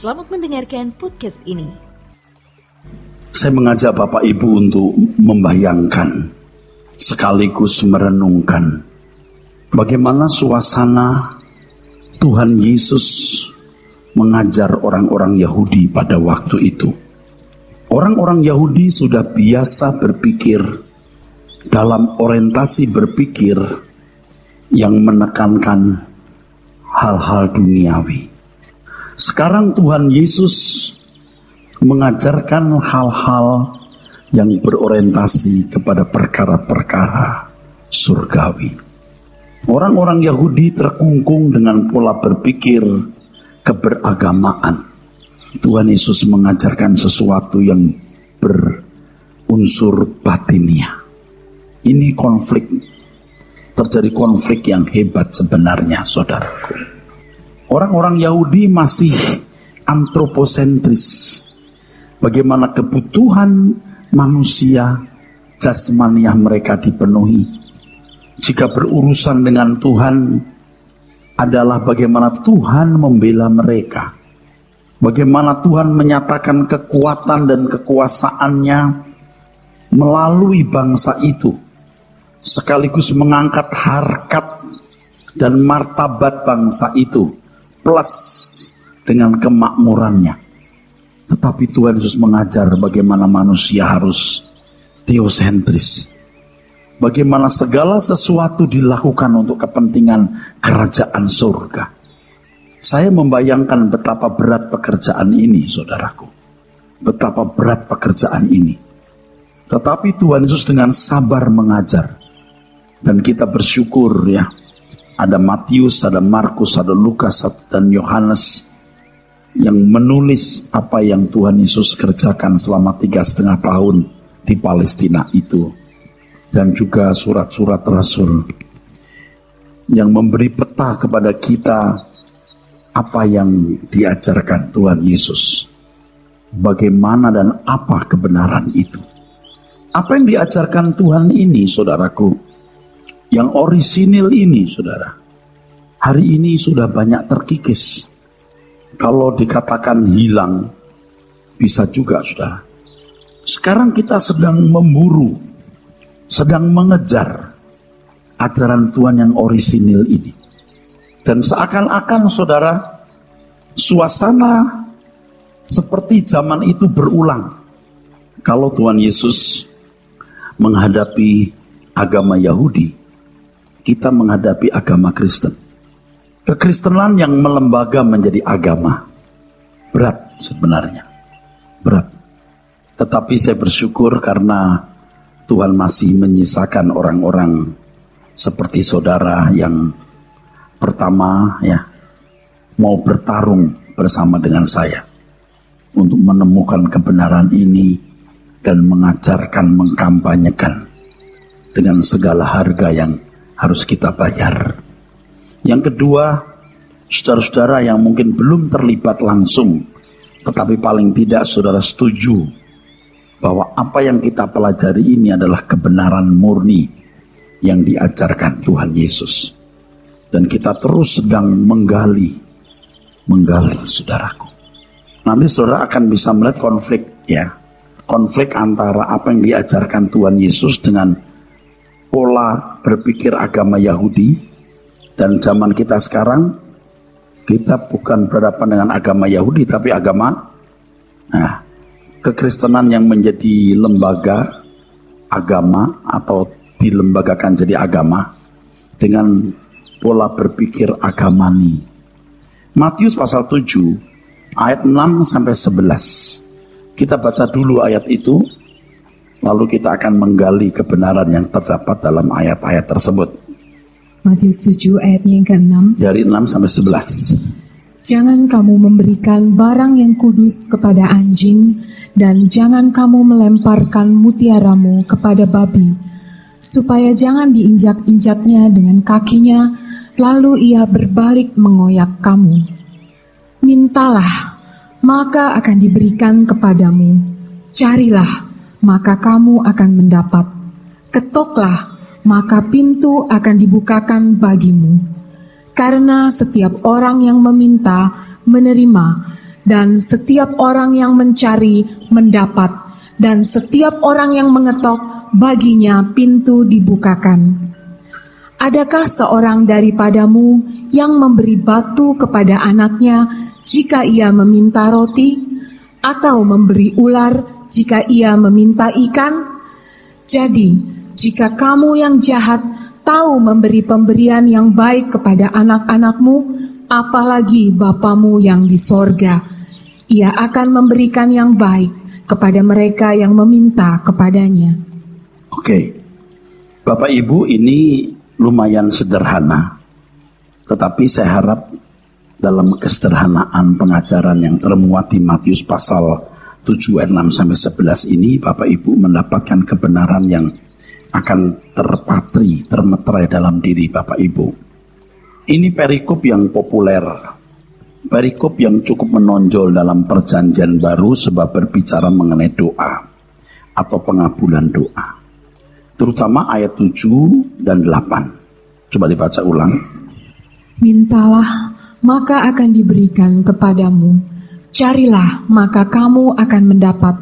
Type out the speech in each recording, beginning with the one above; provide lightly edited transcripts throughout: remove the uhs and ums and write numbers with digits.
Selamat mendengarkan podcast ini. Saya mengajak Bapak Ibu untuk membayangkan sekaligus merenungkan bagaimana suasana Tuhan Yesus mengajar orang-orang Yahudi pada waktu itu. Orang-orang Yahudi sudah biasa berpikir dalam orientasi berpikir yang menekankan hal-hal duniawi. Sekarang Tuhan Yesus mengajarkan hal-hal yang berorientasi kepada perkara-perkara surgawi. Orang-orang Yahudi terkungkung dengan pola berpikir keberagamaan. Tuhan Yesus mengajarkan sesuatu yang berunsur batiniah. Ini konflik. Terjadi konflik yang hebat sebenarnya, saudaraku. Orang-orang Yahudi masih antroposentris. Bagaimana kebutuhan manusia jasmaniah mereka dipenuhi. Jika berurusan dengan Tuhan adalah bagaimana Tuhan membela mereka. Bagaimana Tuhan menyatakan kekuatan dan kekuasaannya melalui bangsa itu. Sekaligus mengangkat harkat dan martabat bangsa itu. Plus dengan kemakmurannya. Tetapi Tuhan Yesus mengajar bagaimana manusia harus teosentris. Bagaimana segala sesuatu dilakukan untuk kepentingan kerajaan surga. Saya membayangkan betapa berat pekerjaan ini, saudaraku. Betapa berat pekerjaan ini. Tetapi Tuhan Yesus dengan sabar mengajar. Dan kita bersyukur ya. Ada Matius, ada Markus, ada Lukas, dan Yohanes yang menulis apa yang Tuhan Yesus kerjakan selama 3,5 tahun di Palestina itu. Dan juga surat-surat Rasul yang memberi peta kepada kita apa yang diajarkan Tuhan Yesus. Bagaimana dan apa kebenaran itu. Apa yang diajarkan Tuhan ini, saudaraku, yang orisinil ini, saudara, hari ini sudah banyak terkikis. Kalau dikatakan hilang, bisa juga, saudara. Sekarang kita sedang memburu, sedang mengejar ajaran Tuhan yang orisinil ini. Dan seakan-akan, saudara, suasana seperti zaman itu berulang. Kalau Tuhan Yesus menghadapi agama Yahudi, kita menghadapi agama Kristen. Kekristenan yang melembaga menjadi agama. Berat sebenarnya. Berat. Tetapi saya bersyukur karena Tuhan masih menyisakan orang-orang seperti saudara yang pertama ya mau bertarung bersama dengan saya untuk menemukan kebenaran ini dan mengajarkan, mengkampanyekan dengan segala harga yang harus kita bayar. Yang kedua, saudara-saudara yang mungkin belum terlibat langsung, tetapi paling tidak saudara setuju bahwa apa yang kita pelajari ini adalah kebenaran murni yang diajarkan Tuhan Yesus. Dan kita terus sedang menggali, saudaraku. Nanti saudara akan bisa melihat konflik ya. Konflik antara apa yang diajarkan Tuhan Yesus dengan pola berpikir agama Yahudi. Dan zaman kita sekarang, kita bukan berhadapan dengan agama Yahudi, tapi agama kekristenan yang menjadi lembaga agama atau dilembagakan jadi agama dengan pola berpikir agamani. Matius pasal 7 ayat 6-11. Kita baca dulu ayat itu, lalu kita akan menggali kebenaran yang terdapat dalam ayat-ayat tersebut. Matius 7 ayatnya yang ke-6. Dari 6-11. Jangan kamu memberikan barang yang kudus kepada anjing, dan jangan kamu melemparkan mutiaramu kepada babi, supaya jangan diinjak-injaknya dengan kakinya, lalu ia berbalik mengoyak kamu. Mintalah, maka akan diberikan kepadamu. Carilah, maka kamu akan mendapat. Ketoklah, maka pintu akan dibukakan bagimu. Karena setiap orang yang meminta, menerima, Dan setiap orang yang mencari mendapat, dan setiap orang yang mengetok baginya pintu dibukakan. Adakah seorang daripadamu yang memberi batu kepada anaknya jika ia meminta roti, atau memberi ular jika ia meminta ikan? Jadi, jika kamu yang jahat tahu memberi pemberian yang baik kepada anak-anakmu, apalagi Bapamu yang di sorga, Ia akan memberikan yang baik kepada mereka yang meminta kepadanya. Oke, Bapak Ibu, ini lumayan sederhana, tetapi saya harap dalam kesederhanaan pengajaran yang termuat di Matius pasal 7 ayat 6 sampai 11 ini, Bapak Ibu mendapatkan kebenaran yang akan termeterai dalam diri Bapak Ibu. Ini perikop yang populer, perikop yang cukup menonjol dalam perjanjian baru sebab berbicara mengenai doa atau pengabulan doa, terutama ayat 7 dan 8. Coba dibaca ulang. Mintalah, maka akan diberikan kepadamu. Carilah, maka kamu akan mendapat.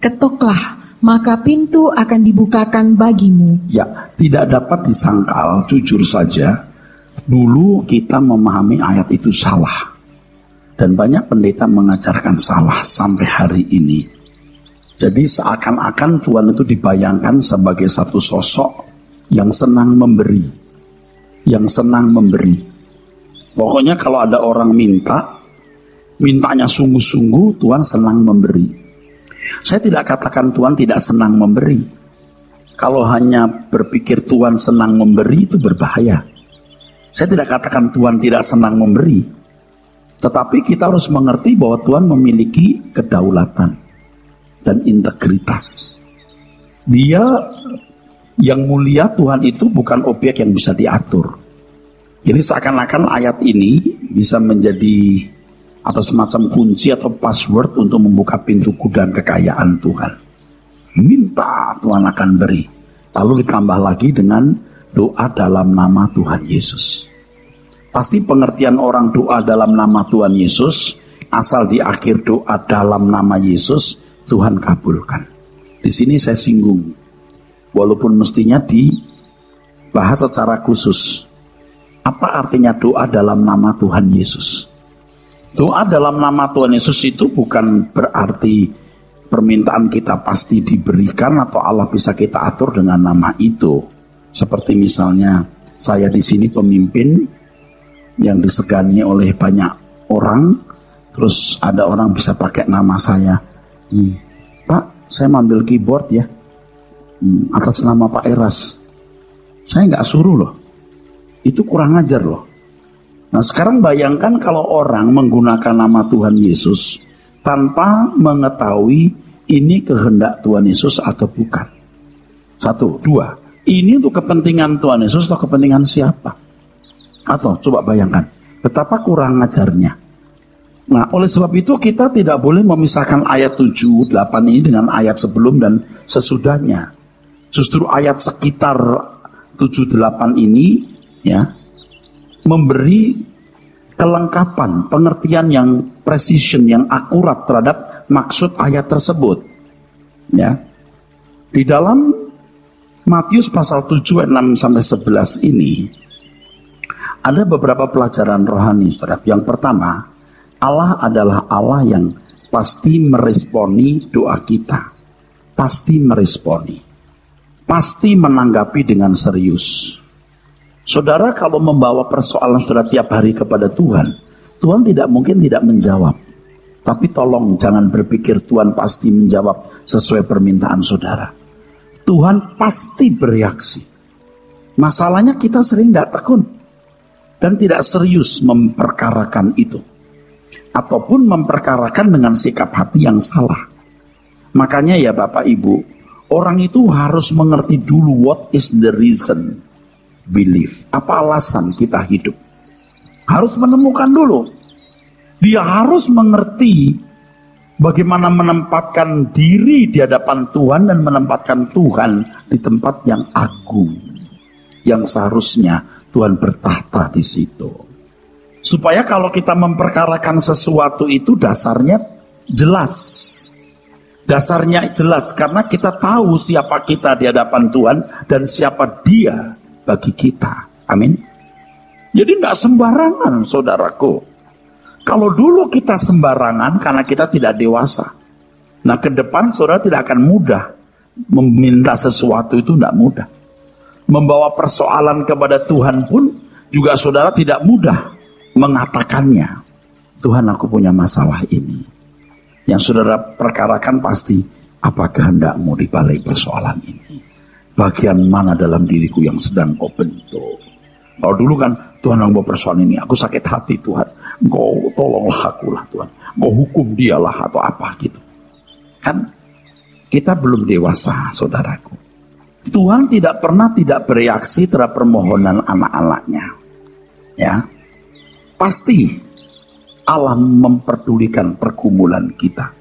Ketoklah, maka pintu akan dibukakan bagimu. Ya, tidak dapat disangkal, jujur saja, dulu kita memahami ayat itu salah. Dan banyak pendeta mengajarkan salah sampai hari ini. Jadi seakan-akan Tuhan itu dibayangkan sebagai satu sosok yang senang memberi. Yang senang memberi. Pokoknya kalau ada orang mintanya sungguh-sungguh, Tuhan senang memberi. Saya tidak katakan Tuhan tidak senang memberi. Kalau hanya berpikir Tuhan senang memberi, itu berbahaya. Saya tidak katakan Tuhan tidak senang memberi. Tetapi kita harus mengerti bahwa Tuhan memiliki kedaulatan dan integritas. Dia yang mulia, Tuhan itu bukan objek yang bisa diatur. Jadi seakan-akan ayat ini bisa menjadi atau semacam kunci atau password untuk membuka pintu gudang kekayaan Tuhan. Minta, Tuhan akan beri. Lalu ditambah lagi dengan doa dalam nama Tuhan Yesus. Pasti pengertian orang doa dalam nama Tuhan Yesus, asal di akhir doa dalam nama Yesus, Tuhan kabulkan. Di sini saya singgung, walaupun mestinya dibahas secara khusus. Apa artinya doa dalam nama Tuhan Yesus? Doa dalam nama Tuhan Yesus itu bukan berarti permintaan kita pasti diberikan atau Allah bisa kita atur dengan nama itu. Seperti misalnya saya di sini pemimpin yang disegani oleh banyak orang, terus ada orang bisa pakai nama saya. Pak, saya ambil keyboard ya, atas nama Pak Eras. Saya nggak suruh loh. Itu kurang ajar loh. Nah sekarang bayangkan kalau orang menggunakan nama Tuhan Yesus tanpa mengetahui ini kehendak Tuhan Yesus atau bukan. 1, 2. Ini untuk kepentingan Tuhan Yesus atau kepentingan siapa? Atau coba bayangkan betapa kurang ajarnya. Nah oleh sebab itu kita tidak boleh memisahkan ayat 7, 8 ini dengan ayat sebelum dan sesudahnya. Justru ayat sekitar 7, 8 ini ya, memberi kelengkapan, pengertian yang precision, yang akurat terhadap maksud ayat tersebut. Ya. Di dalam Matius pasal 7 ayat 6 sampai 11 ini ada beberapa pelajaran rohani, Saudara. Yang pertama, Allah adalah Allah yang pasti meresponi doa kita. Pasti meresponi. Pasti menanggapi dengan serius. Saudara kalau membawa persoalan saudara tiap hari kepada Tuhan, Tuhan tidak mungkin tidak menjawab. Tapi tolong jangan berpikir Tuhan pasti menjawab sesuai permintaan saudara. Tuhan pasti bereaksi. Masalahnya kita sering tidak tekun dan tidak serius memperkarakan itu. Ataupun memperkarakan dengan sikap hati yang salah. Makanya ya Bapak Ibu, orang itu harus mengerti dulu what is the reason. Believe. Apa alasan kita hidup? Harus menemukan dulu. Dia harus mengerti bagaimana menempatkan diri di hadapan Tuhan dan menempatkan Tuhan di tempat yang agung. Yang seharusnya Tuhan bertahta di situ. Supaya kalau kita memperkarakan sesuatu itu dasarnya jelas. Dasarnya jelas karena kita tahu siapa kita di hadapan Tuhan dan siapa Dia bagi kita. Amin. Jadi tidak sembarangan, saudaraku. Kalau dulu kita sembarangan karena kita tidak dewasa. Nah, ke depan saudara tidak akan mudah meminta sesuatu, itu tidak mudah. Membawa persoalan kepada Tuhan pun juga saudara tidak mudah mengatakannya. Tuhan, aku punya masalah ini. Yang saudara perkarakan pasti, apa kehendak-Mu di balik persoalan ini? Bagian mana dalam diriku yang sedang Kau bentuk? Kalau dulu kan, Tuhan, aku bawa persoalan ini, aku sakit hati Tuhan, Engkau tolonglah akulah Tuhan, Engkau hukum dialah atau apa gitu. Kan kita belum dewasa, saudaraku. Tuhan tidak pernah tidak bereaksi terhadap permohonan anak-anaknya. Ya, pasti Allah memperdulikan pergumulan kita.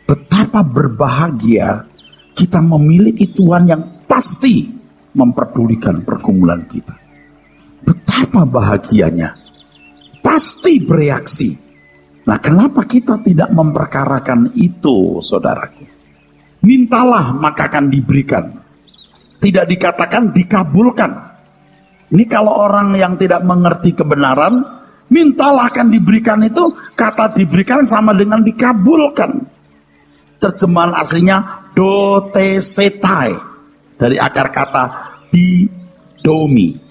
Betapa berbahagia kita memiliki Tuhan yang pasti memperdulikan pergumulan kita. Betapa bahagianya, pasti bereaksi. Nah, kenapa kita tidak memperkarakan itu, saudaraku? Mintalah maka akan diberikan. Tidak dikatakan dikabulkan. Ini kalau orang yang tidak mengerti kebenaran, mintalah akan diberikan itu, kata diberikan sama dengan dikabulkan. Terjemahan aslinya dotesetai, dari akar kata didomi,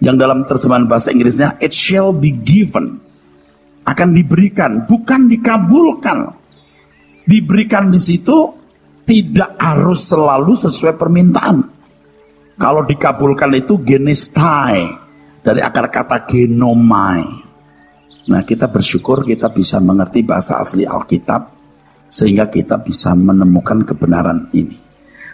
yang dalam terjemahan bahasa Inggrisnya it shall be given, akan diberikan, bukan dikabulkan. Diberikan di situ tidak harus selalu sesuai permintaan. Kalau dikabulkan itu genestai, dari akar kata genomai. Nah, kita bersyukur kita bisa mengerti bahasa asli Alkitab, sehingga kita bisa menemukan kebenaran ini.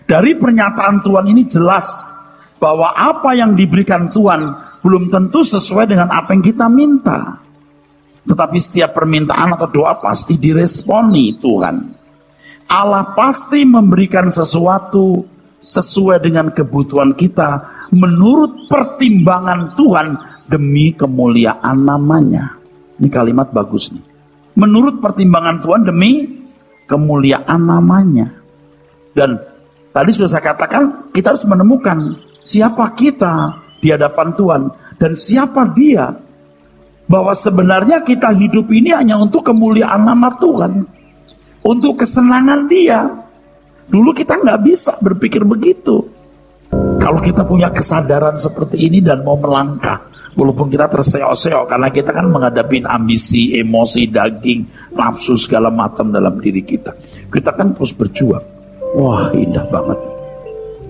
Dari pernyataan Tuhan ini jelas bahwa apa yang diberikan Tuhan belum tentu sesuai dengan apa yang kita minta. Tetapi setiap permintaan atau doa pasti diresponi Tuhan. Allah pasti memberikan sesuatu sesuai dengan kebutuhan kita menurut pertimbangan Tuhan demi kemuliaan namanya. Ini kalimat bagus nih. Menurut pertimbangan Tuhan demi kemuliaan namanya. Dan tadi sudah saya katakan, kita harus menemukan siapa kita di hadapan Tuhan dan siapa Dia. Bahwa sebenarnya kita hidup ini hanya untuk kemuliaan nama Tuhan, untuk kesenangan Dia. Dulu kita nggak bisa berpikir begitu. Kalau kita punya kesadaran seperti ini dan mau melangkah, walaupun kita terseok-seok karena kita kan menghadapi ambisi, emosi, daging, nafsu segala macam dalam diri kita. Kita kan terus berjuang. Wah, indah banget.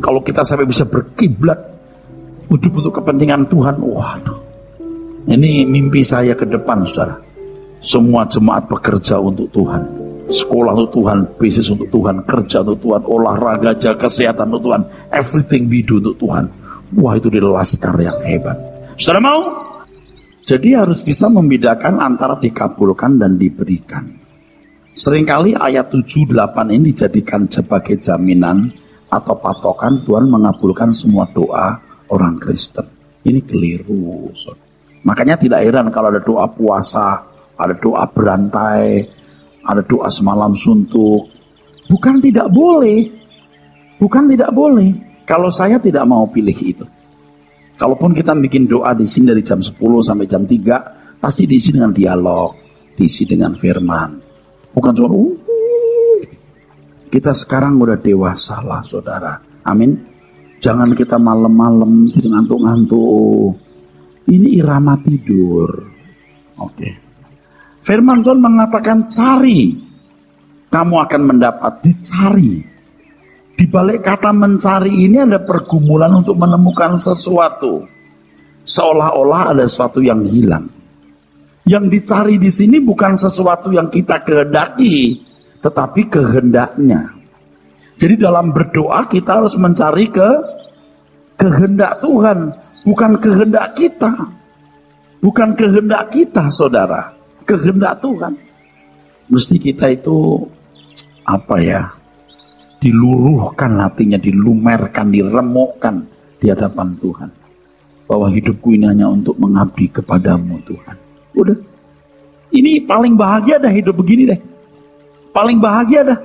Kalau kita sampai bisa berkiblat hidup untuk kepentingan Tuhan, waduh. Ini mimpi saya ke depan, saudara. Semua jemaat bekerja untuk Tuhan. Sekolah untuk Tuhan, bisnis untuk Tuhan, kerja untuk Tuhan, olahraga, jaga kesehatan untuk Tuhan, everything we do untuk Tuhan. Wah, itu di laskar yang hebat. Saudara mau? Jadi harus bisa membedakan antara dikabulkan dan diberikan. Seringkali ayat 7-8 ini dijadikan sebagai jaminan atau patokan Tuhan mengabulkan semua doa orang Kristen. Ini keliru, saudara. Makanya tidak heran kalau ada doa puasa, ada doa berantai, ada doa semalam suntuk. Bukan tidak boleh. Bukan tidak boleh. Kalau saya tidak mau pilih itu. Kalaupun kita bikin doa di sini dari jam 10 sampai jam 3, pasti diisi dengan dialog, diisi dengan firman. Bukan cuma kita sekarang udah dewasa lah, saudara. Amin. Jangan kita malam-malam tidak ngantuk-ngantuk. Ini irama tidur. Oke. Firman Tuhan mengatakan cari, kamu akan mendapat. Dicari. Di balik kata mencari ini ada pergumulan untuk menemukan sesuatu. Seolah-olah ada sesuatu yang hilang. Yang dicari di sini bukan sesuatu yang kita kehendaki, tetapi kehendaknya. Jadi dalam berdoa kita harus mencari kehendak Tuhan, bukan kehendak kita. Bukan kehendak kita, saudara. Kehendak Tuhan. Mesti kita itu diluruhkan hatinya, dilumerkan, diremukkan di hadapan Tuhan. Bahwa hidupku ini hanya untuk mengabdi kepadamu Tuhan. Udah. Ini paling bahagia dah hidup begini deh. Paling bahagia dah.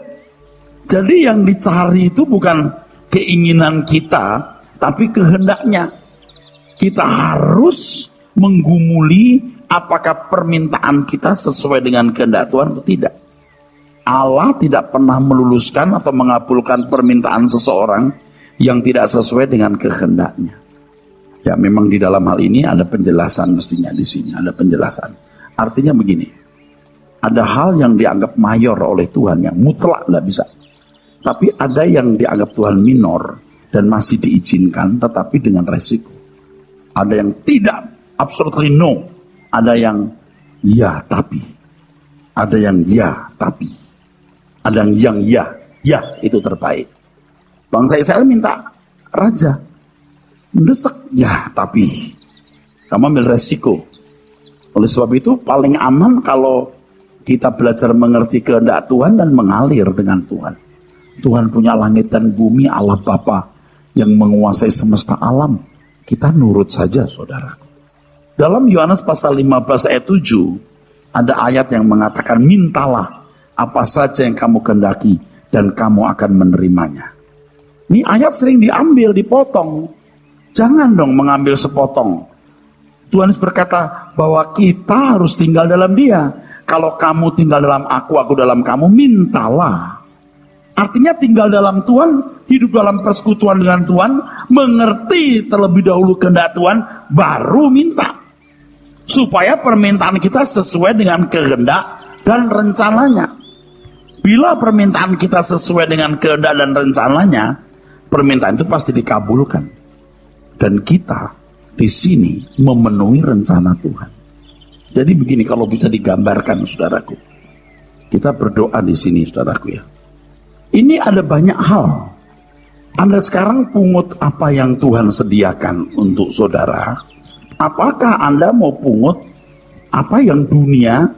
Jadi yang dicari itu bukan keinginan kita, tapi kehendaknya. Kita harus menggumuli apakah permintaan kita sesuai dengan kehendak Tuhan atau tidak. Allah tidak pernah meluluskan atau mengabulkan permintaan seseorang yang tidak sesuai dengan kehendaknya. Ya, memang di dalam hal ini ada penjelasan, mestinya di sini ada penjelasan. Artinya begini, ada hal yang dianggap mayor oleh Tuhan yang mutlak tidak bisa. Tapi ada yang dianggap Tuhan minor dan masih diizinkan tetapi dengan resiko. Ada yang tidak, absolutely no. Ada yang ya tapi. Ada yang ya tapi. Ada yang ya itu terbaik. Bangsa Israel minta raja. Mendesak, ya tapi kamu ambil resiko. Oleh sebab itu paling aman kalau kita belajar mengerti kehendak Tuhan dan mengalir dengan Tuhan. Tuhan punya langit dan bumi, Allah Bapa yang menguasai semesta alam. Kita nurut saja, saudara. Dalam Yohanes pasal 15 ayat 7 ada ayat yang mengatakan, mintalah apa saja yang kamu kehendaki dan kamu akan menerimanya. Ini ayat sering diambil, dipotong. Jangan dong mengambil sepotong. Tuhan berkata bahwa kita harus tinggal dalam Dia. Kalau kamu tinggal dalam aku dalam kamu, mintalah. Artinya tinggal dalam Tuhan, hidup dalam persekutuan dengan Tuhan, mengerti terlebih dahulu kehendak Tuhan, baru minta. Supaya permintaan kita sesuai dengan kehendak dan rencananya. Bila permintaan kita sesuai dengan kehendak dan rencananya, permintaan itu pasti dikabulkan. Dan kita di sini memenuhi rencana Tuhan. Jadi begini, kalau bisa digambarkan, saudaraku. Kita berdoa di sini, saudaraku ya. Ini ada banyak hal. Anda sekarang pungut apa yang Tuhan sediakan untuk saudara. Apakah Anda mau pungut apa yang dunia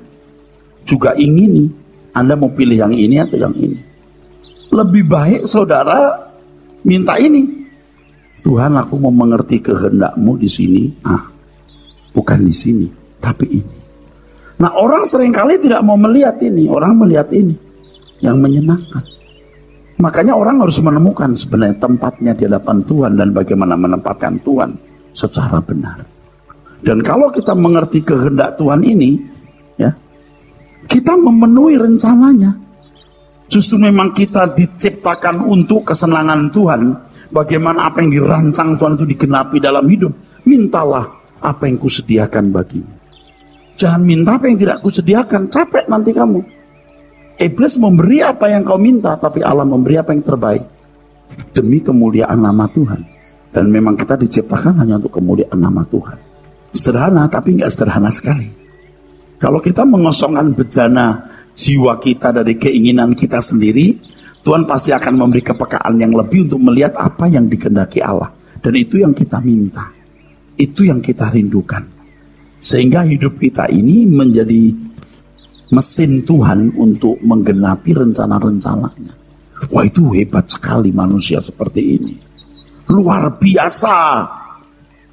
juga ingini? Anda mau pilih yang ini atau yang ini? Lebih baik saudara minta ini. Tuhan, aku mau mengerti kehendak-Mu di sini. Bukan di sini, tapi ini. Nah, orang seringkali tidak mau melihat ini. Orang melihat ini yang menyenangkan. Makanya orang harus menemukan sebenarnya tempatnya di hadapan Tuhan dan bagaimana menempatkan Tuhan secara benar. Dan kalau kita mengerti kehendak Tuhan ini, ya, kita memenuhi rencananya. Justru memang kita diciptakan untuk kesenangan Tuhan. Bagaimana apa yang dirancang Tuhan itu digenapi dalam hidup. Mintalah apa yang kusediakan bagimu. Jangan minta apa yang tidak kusediakan. Capek nanti kamu. Iblis memberi apa yang kau minta, tapi Allah memberi apa yang terbaik. Demi kemuliaan nama Tuhan. Dan memang kita diciptakan hanya untuk kemuliaan nama Tuhan. Sederhana, tapi nggak sederhana sekali. Kalau kita mengosongkan bejana jiwa kita dari keinginan kita sendiri, Tuhan pasti akan memberi kepekaan yang lebih untuk melihat apa yang dikehendaki Allah. Dan itu yang kita minta. Itu yang kita rindukan. Sehingga hidup kita ini menjadi mesin Tuhan untuk menggenapi rencana-rencananya. Wah, itu hebat sekali manusia seperti ini. Luar biasa.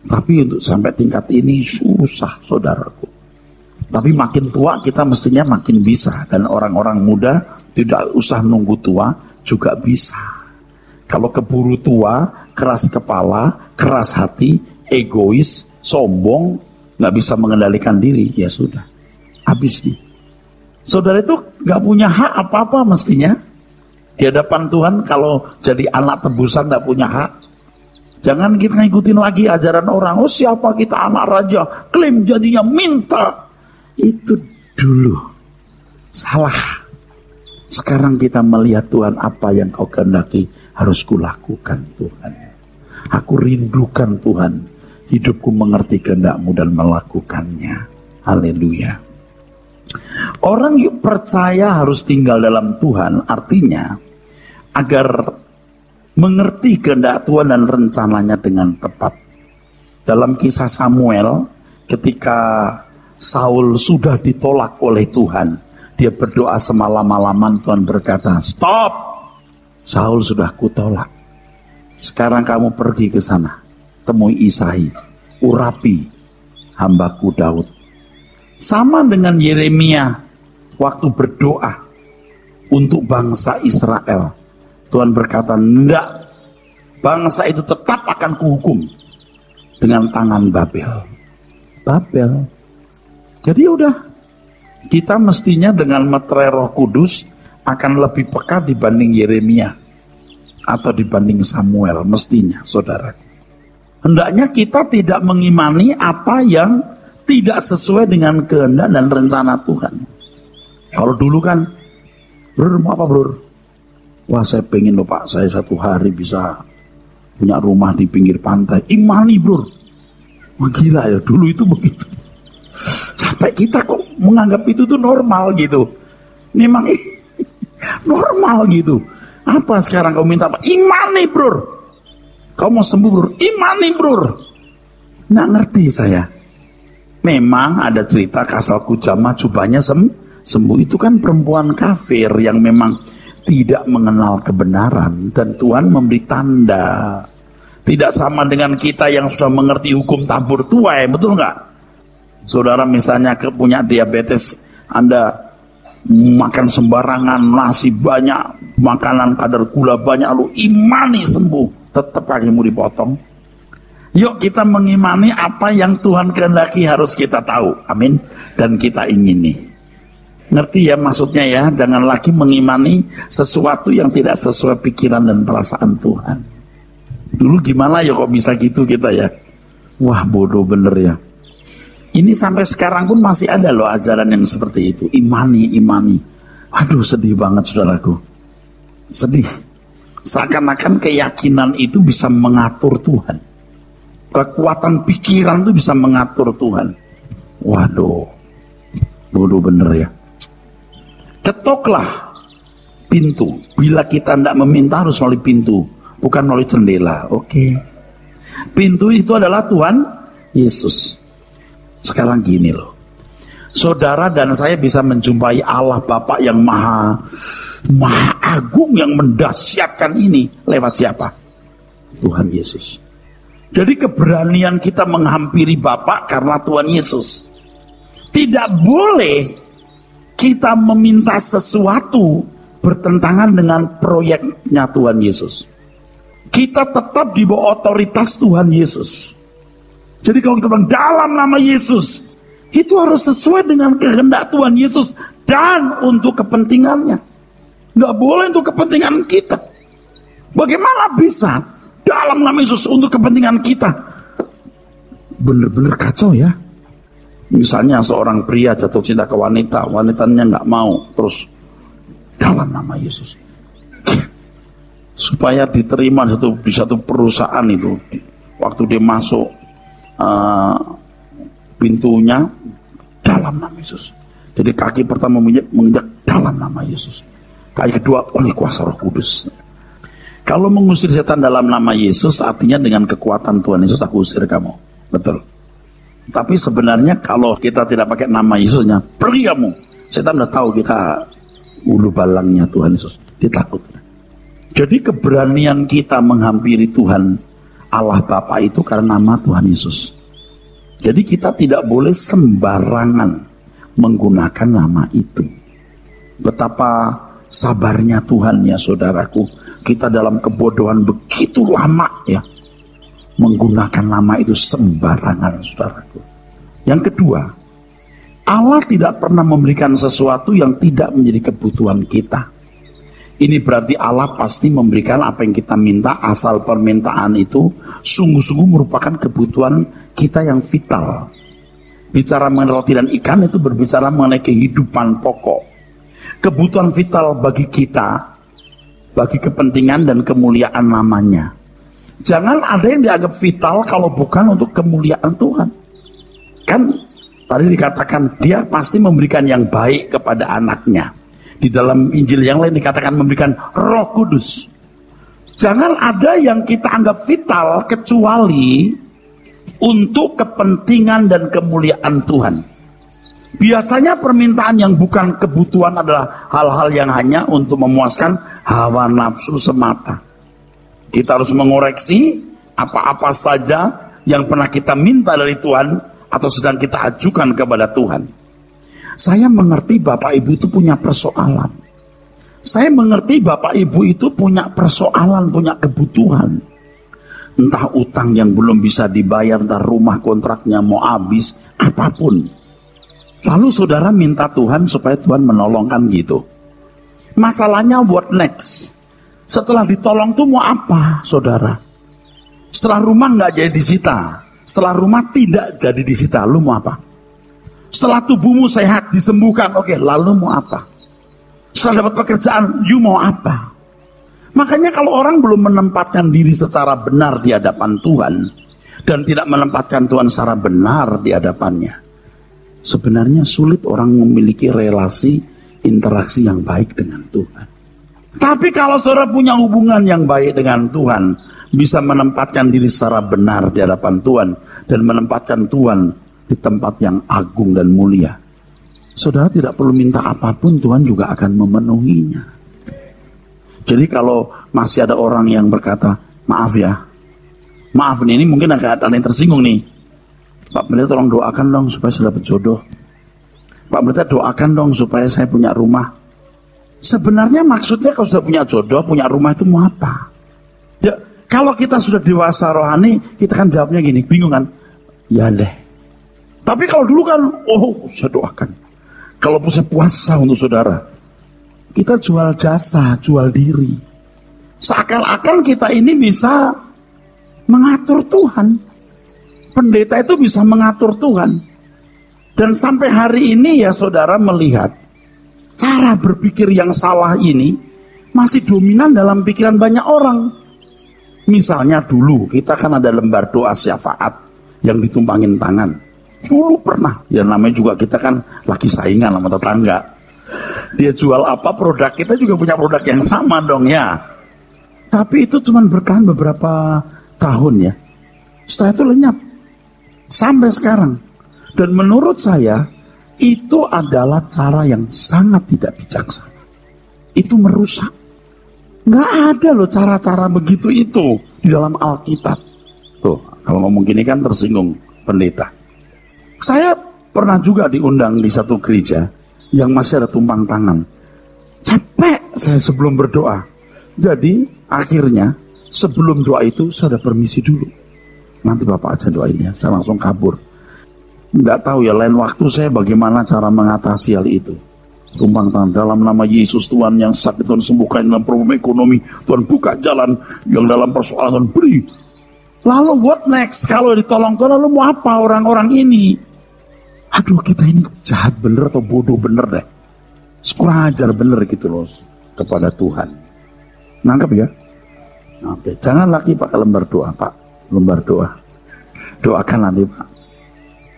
Tapi untuk sampai tingkat ini susah, saudaraku. Tapi makin tua kita mestinya makin bisa. Dan orang-orang muda tidak usah nunggu tua juga bisa. Kalau keburu tua, keras kepala, keras hati, egois, sombong, nggak bisa mengendalikan diri, ya sudah, habis nih. Saudara itu nggak punya hak apa-apa mestinya di hadapan Tuhan. Kalau jadi anak tebusan nggak punya hak. Jangan kita ngikutin lagi ajaran orang. Oh, siapa kita anak raja, klaim jadinya minta. Itu dulu salah. Sekarang kita melihat Tuhan, apa yang kau kehendaki harus kulakukan Tuhan. Aku rindukan Tuhan, hidupku mengerti kehendak-Mu dan melakukannya. Haleluya. Orang yang percaya harus tinggal dalam Tuhan, artinya agar mengerti kehendak Tuhan dan rencananya dengan tepat. Dalam kisah Samuel, ketika Saul sudah ditolak oleh Tuhan, dia berdoa semalam-malaman, Tuhan berkata, stop, Saul sudah kutolak. Sekarang kamu pergi ke sana, temui Isai, urapi hambaku Daud. Sama dengan Yeremia waktu berdoa untuk bangsa Israel. Tuhan berkata, enggak, bangsa itu tetap akan kuhukum dengan tangan Babel. Jadi udah, kita mestinya dengan meterai Roh Kudus akan lebih peka dibanding Yeremia atau dibanding Samuel, mestinya, saudara. Hendaknya kita tidak mengimani apa yang tidak sesuai dengan kehendak dan rencana Tuhan. Kalau dulu kan, Bro, mau apa bro? Wah, saya pengen loh Pak, saya satu hari bisa punya rumah di pinggir pantai. Imani bro. Wah gila ya, dulu itu begitu. Sampai kita kok menganggap itu tuh normal gitu. Memang normal gitu. Apa sekarang kau minta apa? Imani bro. Kau mau sembuh bro? Imani bro. Nggak ngerti saya. Memang ada cerita kasal kujama jubahnya sembuh. Itu kan perempuan kafir yang memang tidak mengenal kebenaran. Dan Tuhan memberi tanda. Tidak sama dengan kita yang sudah mengerti hukum tabur tuai, betul nggak? Saudara misalnya punya diabetes, Anda makan sembarangan, nasi banyak, makanan kadar gula banyak, lalu imani sembuh, tetap kakimu dipotong. Yuk kita mengimani apa yang Tuhan kehendaki harus kita tahu, amin, dan kita ingini. Ngerti ya maksudnya ya, jangan lagi mengimani sesuatu yang tidak sesuai pikiran dan perasaan Tuhan. Dulu gimana ya kok bisa gitu kita ya? Wah bodoh bener ya. Ini sampai sekarang pun masih ada loh ajaran yang seperti itu. Imani. Aduh sedih banget saudaraku. Sedih. Seakan-akan keyakinan itu bisa mengatur Tuhan. Kekuatan pikiran itu bisa mengatur Tuhan. Waduh. Bodoh bener ya. Ketoklah pintu. Bila kita tidak meminta harus melalui pintu. Bukan melalui jendela. Oke. Pintu itu adalah Tuhan Yesus. Sekarang gini loh, saudara dan saya bisa menjumpai Allah Bapa yang maha agung, yang mendahsyatkan ini lewat siapa? Tuhan Yesus. Jadi keberanian kita menghampiri Bapa karena Tuhan Yesus. Tidak boleh kita meminta sesuatu bertentangan dengan proyeknya Tuhan Yesus. Kita tetap di bawah otoritas Tuhan Yesus. Jadi kalau kita bilang dalam nama Yesus, itu harus sesuai dengan kehendak Tuhan Yesus dan untuk kepentingannya. Nggak boleh untuk kepentingan kita. Bagaimana bisa dalam nama Yesus untuk kepentingan kita? Bener-bener kacau ya. Misalnya seorang pria jatuh cinta ke wanita, wanitanya nggak mau, terus dalam nama Yesus. Supaya diterima di satu perusahaan itu, waktu dia masuk pintunya dalam nama Yesus. Jadi kaki pertama menginjak dalam nama Yesus. Kaki kedua oleh kuasa Roh Kudus. Kalau mengusir setan dalam nama Yesus, artinya dengan kekuatan Tuhan Yesus aku usir kamu. Betul. Tapi sebenarnya kalau kita tidak pakai nama Yesusnya, pergi kamu. Setan udah tahu kita ulu balangnya Tuhan Yesus. Dia takut. Jadi keberanian kita menghampiri Tuhan Allah Bapa itu karena nama Tuhan Yesus. Jadi kita tidak boleh sembarangan menggunakan nama itu. Betapa sabarnya Tuhan ya saudaraku. Kita dalam kebodohan begitu lama ya menggunakan nama itu sembarangan saudaraku. Yang kedua, Allah tidak pernah memberikan sesuatu yang tidak menjadi kebutuhan kita. Ini berarti Allah pasti memberikan apa yang kita minta, asal permintaan itu sungguh-sungguh merupakan kebutuhan kita yang vital. Bicara mengenai roti dan ikan itu berbicara mengenai kehidupan pokok. Kebutuhan vital bagi kita, bagi kepentingan dan kemuliaan namanya. Jangan ada yang dianggap vital kalau bukan untuk kemuliaan Tuhan. Kan tadi dikatakan dia pasti memberikan yang baik kepada anaknya. Di dalam Injil yang lain dikatakan memberikan Roh Kudus. Jangan ada yang kita anggap vital kecuali untuk kepentingan dan kemuliaan Tuhan. Biasanya permintaan yang bukan kebutuhan adalah hal-hal yang hanya untuk memuaskan hawa nafsu semata. Kita harus mengoreksi apa-apa saja yang pernah kita minta dari Tuhan atau sedang kita ajukan kepada Tuhan. Saya mengerti Bapak Ibu itu punya persoalan. Saya mengerti Bapak Ibu itu punya persoalan, punya kebutuhan. Entah utang yang belum bisa dibayar, entah rumah kontraknya mau habis, apapun. Lalu saudara minta Tuhan supaya Tuhan menolongkan gitu. Masalahnya what next? Setelah ditolong tuh mau apa, saudara? Setelah rumah nggak jadi disita, setelah rumah tidak jadi disita, lu mau apa? Setelah tubuhmu sehat, disembuhkan, oke, lalu mau apa? Setelah dapat pekerjaan, you mau apa? Makanya kalau orang belum menempatkan diri secara benar di hadapan Tuhan, dan tidak menempatkan Tuhan secara benar di hadapannya, sebenarnya sulit orang memiliki relasi, interaksi yang baik dengan Tuhan. Tapi kalau saudara punya hubungan yang baik dengan Tuhan, bisa menempatkan diri secara benar di hadapan Tuhan, dan menempatkan Tuhan di tempat yang agung dan mulia, saudara tidak perlu minta apapun, Tuhan juga akan memenuhinya. Jadi kalau masih ada orang yang berkata, maaf ya, maaf nih, ini mungkin ada yang tersinggung nih, Pak Pendeta tolong doakan dong supaya saya dapat jodoh, Pak Pendeta doakan dong supaya saya punya rumah. Sebenarnya maksudnya kalau sudah punya jodoh, punya rumah itu mau apa? Ya, kalau kita sudah dewasa rohani, kita kan jawabnya gini, bingung kan? Ya deh. Tapi kalau dulu kan, oh saya doakan. Kalau saya puasa untuk saudara, kita jual jasa, jual diri. Seakan-akan kita ini bisa mengatur Tuhan. Pendeta itu bisa mengatur Tuhan. Dan sampai hari ini ya saudara melihat, cara berpikir yang salah ini masih dominan dalam pikiran banyak orang. Misalnya dulu kita kan ada lembar doa syafaat yang ditumpangin tangan. Dulu pernah, ya namanya juga kita kan lagi saingan sama tetangga. Dia jual apa produk, kita juga punya produk yang sama dong ya. Tapi itu cuma bertahan beberapa tahun ya. Setelah itu lenyap. Sampai sekarang. Dan menurut saya, itu adalah cara yang sangat tidak bijaksana. Itu merusak. Nggak ada loh cara-cara begitu itu di dalam Alkitab. Tuh, kalau ngomong gini kan tersinggung pendeta. Saya pernah juga diundang di satu gereja yang masih ada tumpang tangan. Capek saya sebelum berdoa. Jadi akhirnya sebelum doa itu saya ada permisi dulu. Nanti Bapak aja doain ya. Saya langsung kabur. Nggak tahu ya lain waktu saya bagaimana cara mengatasi hal itu. Tumpang tangan dalam nama Yesus, Tuhan yang sakit Tuhan sembuhkan, dalam problem ekonomi Tuhan buka jalan, yang dalam persoalan Tuhan beri. Lalu what next? Kalau ditolong Tuhan lalu mau apa orang-orang ini? Aduh kita ini jahat bener atau bodoh bener deh. Kurang ajar bener gitu loh kepada Tuhan. Nangkep ya? Oke, jangan lagi pakai lembar doa Pak. Lembar doa. Doakan nanti Pak.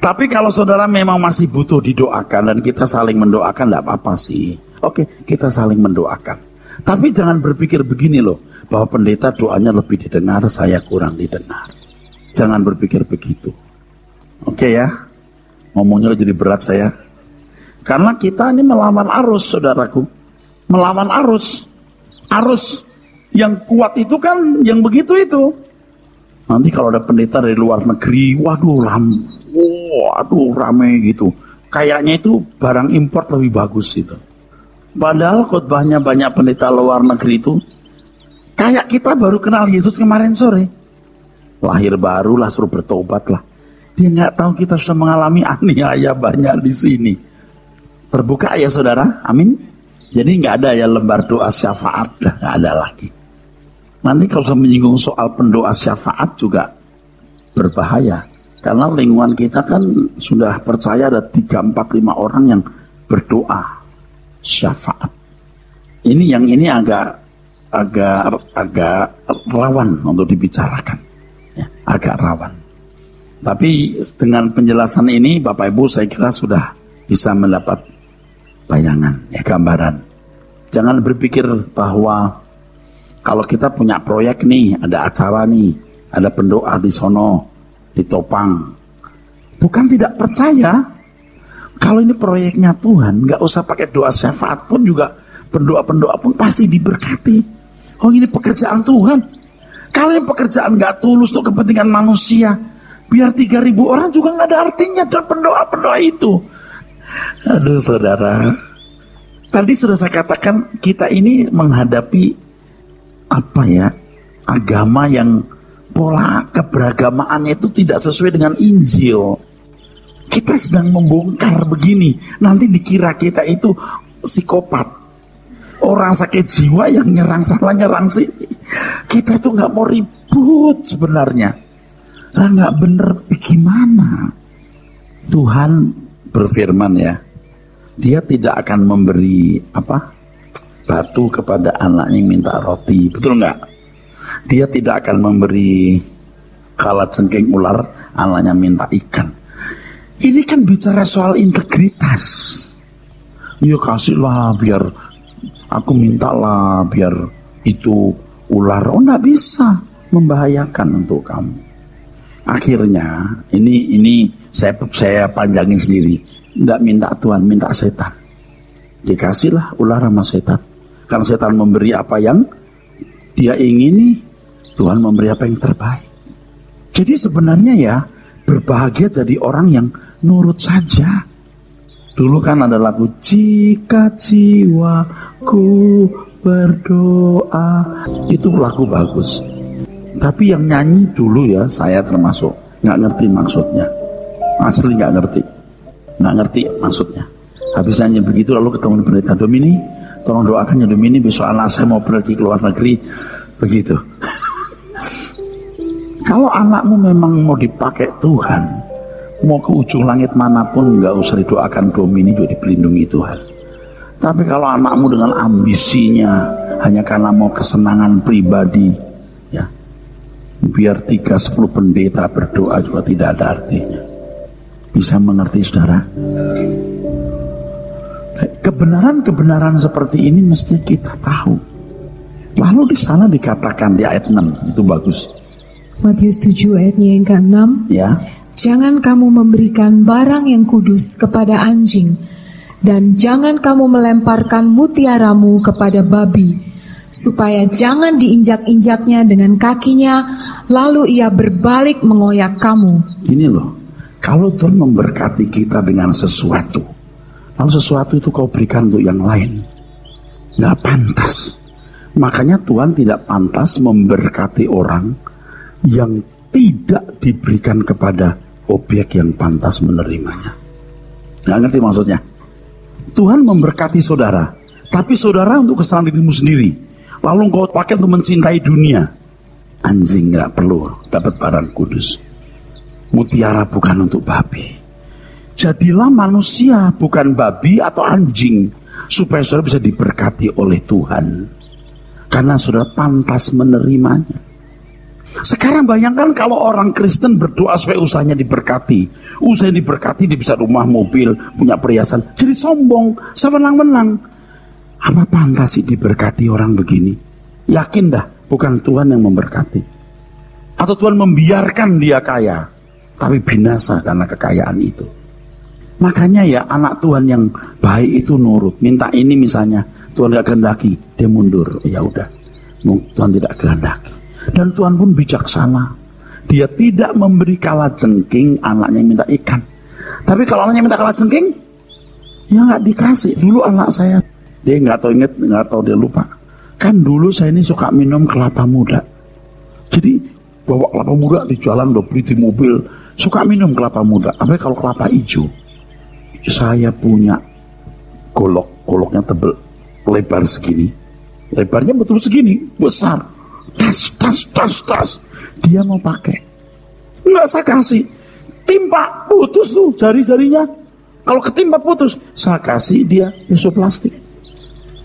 Tapi kalau saudara memang masih butuh didoakan dan kita saling mendoakan, tidak apa-apa sih. Oke, kita saling mendoakan. Tapi jangan berpikir begini loh, bahwa pendeta doanya lebih didengar, saya kurang didengar. Jangan berpikir begitu. Oke ya? Ngomongnya jadi berat saya. Karena kita ini melawan arus, saudaraku. Melawan arus. Arus yang kuat itu kan yang begitu itu. Nanti kalau ada pendeta dari luar negeri, waduh rame gitu. Kayaknya itu barang import lebih bagus itu. Padahal khotbahnya banyak pendeta luar negeri itu, kayak kita baru kenal Yesus kemarin sore. Lahir baru lah, suruh bertobat lah. Dia nggak tahu kita sudah mengalami aniaya banyak di sini. Terbuka ya saudara, amin. Jadi nggak ada ya lembar doa syafaat, nggak ada lagi. Nanti kalau saya menyinggung soal pendoa syafaat juga berbahaya. Karena lingkungan kita kan sudah percaya ada 3, 4, 5 orang yang berdoa syafaat. Ini agak rawan untuk dibicarakan, ya, agak rawan. Tapi dengan penjelasan ini Bapak Ibu saya kira sudah bisa mendapat bayangan, ya, gambaran. Jangan berpikir bahwa kalau kita punya proyek nih, ada acara nih, ada pendoa di sono, di Topang. Bukan tidak percaya. Kalau ini proyeknya Tuhan, nggak usah pakai doa syafaat pun juga, pendoa-pendoa pun pasti diberkati. Oh ini pekerjaan Tuhan. Kalau ini pekerjaan nggak tulus untuk kepentingan manusia, biar 3.000 orang juga nggak ada artinya dalam pendoa-pendoa itu. Aduh saudara, tadi sudah saya katakan kita ini menghadapi agama yang pola keberagamaannya itu tidak sesuai dengan Injil. Kita sedang membongkar begini, nanti dikira kita itu psikopat, orang sakit jiwa yang nyerang sana nyerang sini. Kita tuh nggak mau ribut sebenarnya. Lah nggak bener bagaimana? Tuhan berfirman ya, Dia tidak akan memberi batu kepada anaknya yang minta roti, betul nggak? Dia tidak akan memberi kalajengking ular, anaknya minta ikan. Ini kan bicara soal integritas. Ya kasihlah biar aku mintalah biar itu ular. Oh nggak bisa, membahayakan untuk kamu. Akhirnya ini saya panjangin sendiri. Nggak minta Tuhan, minta setan. Dikasihlah ular sama setan. Karena setan memberi apa yang dia ingini, Tuhan memberi apa yang terbaik. Jadi sebenarnya ya, berbahagia jadi orang yang nurut saja. Dulu kan ada lagu, jika jiwaku berdoa, itu lagu bagus. Tapi yang nyanyi dulu ya, saya termasuk nggak ngerti maksudnya. Asli nggak ngerti maksudnya. Habis nyanyi begitu lalu ketemu pendeta, Domini, tolong doakan ya Domini, besok anak saya mau pergi ke luar negeri. Begitu. Kalau anakmu memang mau dipakai Tuhan, mau ke ujung langit manapun, nggak usah didoakan Domini, juga dilindungi Tuhan. Tapi kalau anakmu dengan ambisinya hanya karena mau kesenangan pribadi, ya biar 3-10 pendeta berdoa juga tidak ada artinya. Bisa mengerti saudara? Kebenaran-kebenaran seperti ini mesti kita tahu. Lalu di sana dikatakan di ayat 6, itu bagus. Matius 7 ayatnya yang ke-6. Ya. Jangan kamu memberikan barang yang kudus kepada anjing, dan jangan kamu melemparkan mutiaramu kepada babi, supaya jangan diinjak-injaknya dengan kakinya, lalu ia berbalik mengoyak kamu. Gini loh, kalau Tuhan memberkati kita dengan sesuatu, lalu sesuatu itu kau berikan untuk yang lain, nggak pantas. Makanya Tuhan tidak pantas memberkati orang yang tidak diberikan kepada objek yang pantas menerimanya. Nggak ngerti maksudnya? Tuhan memberkati saudara, tapi saudara untuk kesalahan dirimu sendiri, lalu engkau pakai untuk mencintai dunia. Anjing nggak perlu dapat barang kudus. Mutiara bukan untuk babi. Jadilah manusia bukan babi atau anjing, supaya saudara bisa diberkati oleh Tuhan, karena saudara pantas menerimanya. Sekarang bayangkan kalau orang Kristen berdoa supaya usahanya diberkati. Usahanya diberkati, dia bisa rumah, mobil, punya perhiasan. Jadi sombong, sewenang-wenang. Apa pantas sih diberkati orang begini? Yakin dah, bukan Tuhan yang memberkati. Atau Tuhan membiarkan dia kaya, tapi binasa karena kekayaan itu. Makanya ya, anak Tuhan yang baik itu nurut. Minta ini misalnya, Tuhan gak kehendaki, dia mundur. Ya udah, Tuhan tidak kehendaki. Dan Tuhan pun bijaksana. Dia tidak memberi kalajengking anaknya yang minta ikan. Tapi kalau anaknya minta kalajengking, ya nggak dikasih. Dulu anak saya, dia nggak tahu dia lupa. Kan dulu saya ini suka minum kelapa muda. Jadi bawa kelapa muda di jalan, udah beli di mobil, suka minum kelapa muda. Apalagi kalau kelapa hijau. Saya punya goloknya tebel, lebar segini. Lebarnya betul segini, besar. Tas. Dia mau pakai, nggak saya kasih. Timpa, putus tuh jari-jarinya. Kalau ketimpa putus, saya kasih dia peso plastik.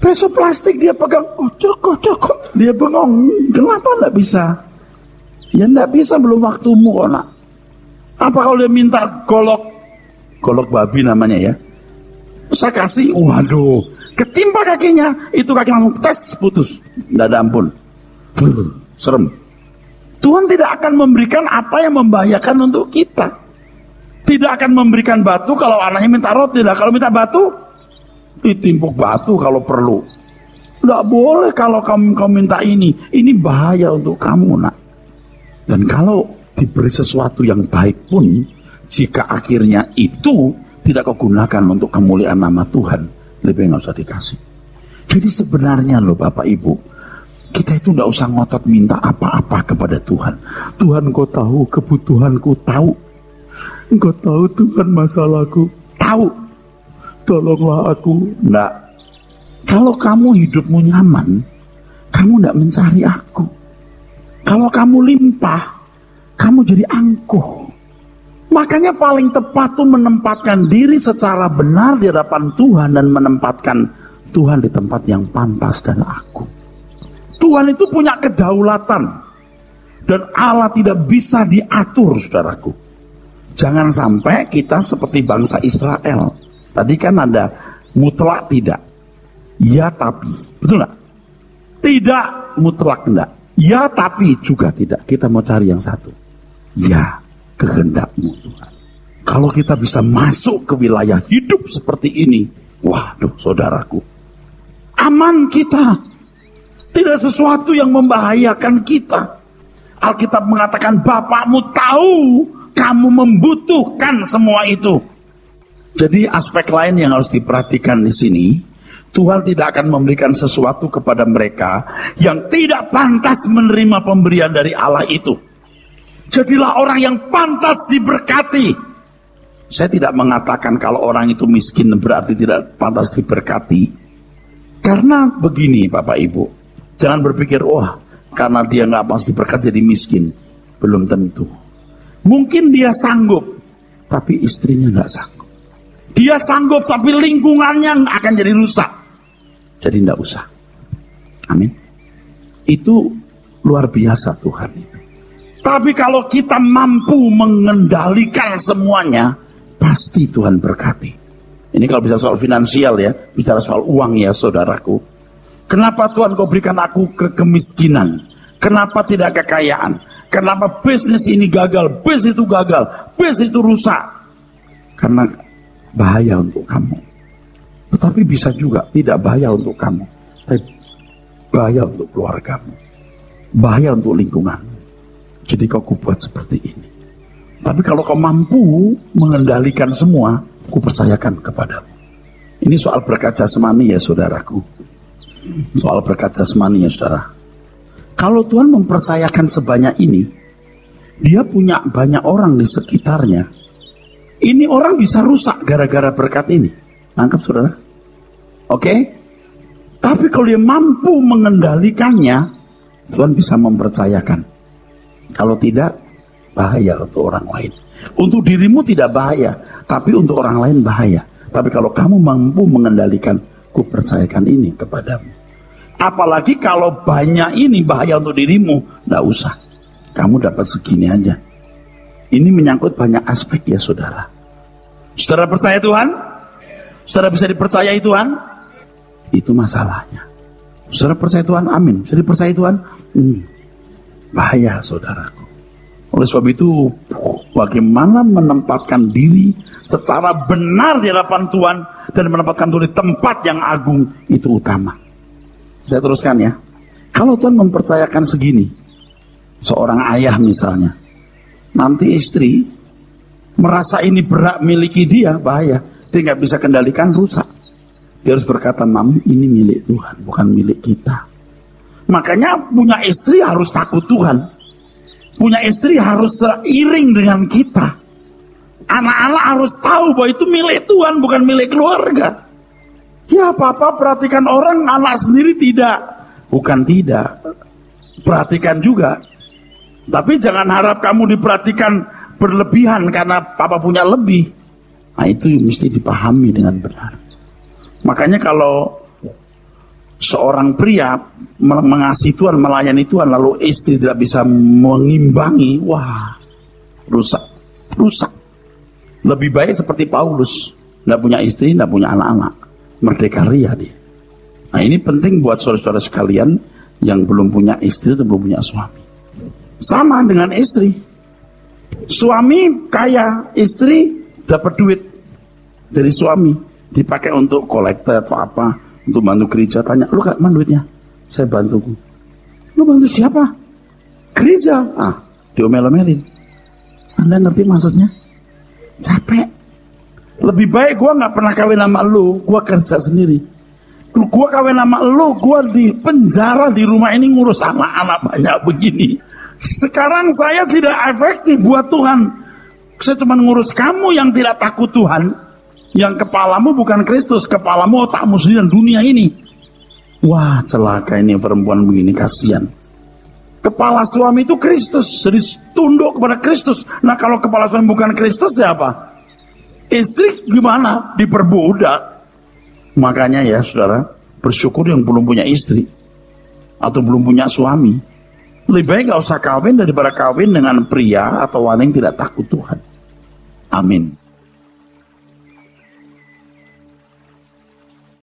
Peso plastik dia pegang, cokok. Dia bengong, kenapa nggak bisa? Ya nggak bisa, belum waktumu kok nak. Apa kalau dia minta golok babi namanya ya? Saya kasih, waduh, ketimpa kakinya, itu kaki langsung putus, nggak ada ampun. Serem. Tuhan tidak akan memberikan apa yang membahayakan untuk kita. Tidak akan memberikan batu kalau anaknya minta roti. Kalau minta batu, ditimpuk batu kalau perlu. Tidak boleh kalau kamu minta ini. Ini bahaya untuk kamu nak. Dan kalau diberi sesuatu yang baik pun, jika akhirnya itu tidak kau gunakan untuk kemuliaan nama Tuhan, lebih nggak usah dikasih. Jadi sebenarnya loh Bapak Ibu, kita itu nggak usah ngotot minta apa-apa kepada Tuhan. Tuhan, kau tahu kebutuhanku, tahu. Engkau tahu Tuhan masalahku, tahu. Tolonglah aku. Nggak. Kalau kamu hidupmu nyaman, kamu nggak mencari aku. Kalau kamu limpah, kamu jadi angkuh. Makanya paling tepat tuh menempatkan diri secara benar di hadapan Tuhan dan menempatkan Tuhan di tempat yang pantas dan aku. Tuhan itu punya kedaulatan dan Allah tidak bisa diatur, saudaraku. Jangan sampai kita seperti bangsa Israel. Tadi kan ada mutlak tidak, ya tapi, betul nggak? Tidak mutlak enggak, ya tapi juga tidak. Kita mau cari yang satu, ya kehendakmu Tuhan. Kalau kita bisa masuk ke wilayah hidup seperti ini, waduh saudaraku, aman kita. Tidak sesuatu yang membahayakan kita. Alkitab mengatakan Bapakmu tahu kamu membutuhkan semua itu. Jadi aspek lain yang harus diperhatikan di sini, Tuhan tidak akan memberikan sesuatu kepada mereka yang tidak pantas menerima pemberian dari Allah itu. Jadilah orang yang pantas diberkati. Saya tidak mengatakan kalau orang itu miskin berarti tidak pantas diberkati. Karena begini Bapak Ibu, jangan berpikir, wah karena dia nggak pantas diberkati jadi miskin. Belum tentu. Mungkin dia sanggup, tapi istrinya nggak sanggup. Dia sanggup, tapi lingkungannya akan jadi rusak. Jadi nggak usah. Amin. Itu luar biasa Tuhan itu. Tapi kalau kita mampu mengendalikan semuanya, pasti Tuhan berkati. Ini kalau bicara soal finansial ya, bicara soal uang ya saudaraku. Kenapa Tuhan kau berikan aku kemiskinan? Kenapa tidak kekayaan? Kenapa bisnis ini gagal? Bisnis itu gagal, bisnis itu rusak. Karena bahaya untuk kamu. Tetapi bisa juga tidak bahaya untuk kamu, tapi bahaya untuk keluargamu, bahaya untuk lingkunganmu. Jadi kau kubuat seperti ini. Tapi kalau kau mampu mengendalikan semua, kupercayakan kepadamu. Ini soal berkat jasmani ya saudaraku. Soal berkat jasmani ya saudara. Kalau Tuhan mempercayakan sebanyak ini, dia punya banyak orang di sekitarnya. Ini orang bisa rusak gara-gara berkat ini. Nangkep saudara? Oke? Tapi kalau dia mampu mengendalikannya, Tuhan bisa mempercayakan. Kalau tidak, bahaya untuk orang lain. Untuk dirimu tidak bahaya, tapi untuk orang lain bahaya. Tapi kalau kamu mampu mengendalikan, kupercayakan ini kepadamu. Apalagi kalau banyak ini bahaya untuk dirimu, tidak usah. Kamu dapat segini aja. Ini menyangkut banyak aspek ya saudara. Saudara percaya Tuhan? Saudara bisa dipercayai Tuhan? Itu masalahnya. Saudara percaya Tuhan? Amin. Saudara percaya Tuhan? Bahaya saudaraku. Oleh sebab itu, bagaimana menempatkan diri secara benar di hadapan Tuhan dan menempatkan diri di tempat yang agung, itu utama. Saya teruskan ya. Kalau Tuhan mempercayakan segini, seorang ayah misalnya, nanti istri merasa ini berhak miliki dia, bahaya. Dia nggak bisa kendalikan, rusak. Dia harus berkata, Mami, ini milik Tuhan, bukan milik kita. Makanya punya istri harus takut Tuhan. Punya istri harus seiring dengan kita. Anak-anak harus tahu bahwa itu milik Tuhan, bukan milik keluarga. Ya Papa perhatikan orang, anak sendiri tidak. Bukan tidak. Perhatikan juga. Tapi jangan harap kamu diperhatikan berlebihan karena Papa punya lebih. Nah itu mesti dipahami dengan benar. Makanya kalau seorang pria mengasihi Tuhan, melayani Tuhan, lalu istri tidak bisa mengimbangi, wah, rusak. Lebih baik seperti Paulus, tidak punya istri, tidak punya anak-anak, merdeka ria dia. Nah ini penting buat saudara-saudara sekalian yang belum punya istri atau belum punya suami. Sama dengan istri, suami kaya, istri dapat duit dari suami, dipakai untuk kolektor atau apa. Untuk bantu gereja, tanya, lu gak mana duitnya? Saya bantu. Lu bantu siapa? Gereja. Diomel-omelin. Anda ngerti maksudnya? Capek. Lebih baik gue gak pernah kawin sama lu, gue kerja sendiri. Gue kawin sama lu, gue di penjara di rumah ini ngurus anak-anak banyak begini. Sekarang saya tidak efektif buat Tuhan. Saya cuma ngurus kamu yang tidak takut Tuhan. Yang kepalamu bukan Kristus, kepalamu otakmu sendiri dan dunia ini. Wah, celaka ini perempuan begini, kasihan. Kepala suami itu Kristus, jadi tunduk kepada Kristus. Nah, kalau kepala suami bukan Kristus, siapa? Istri gimana? Diperbudak. Makanya ya saudara, bersyukur yang belum punya istri atau belum punya suami. Lebih baik gak usah kawin daripada kawin dengan pria atau wanita yang tidak takut Tuhan. Amin.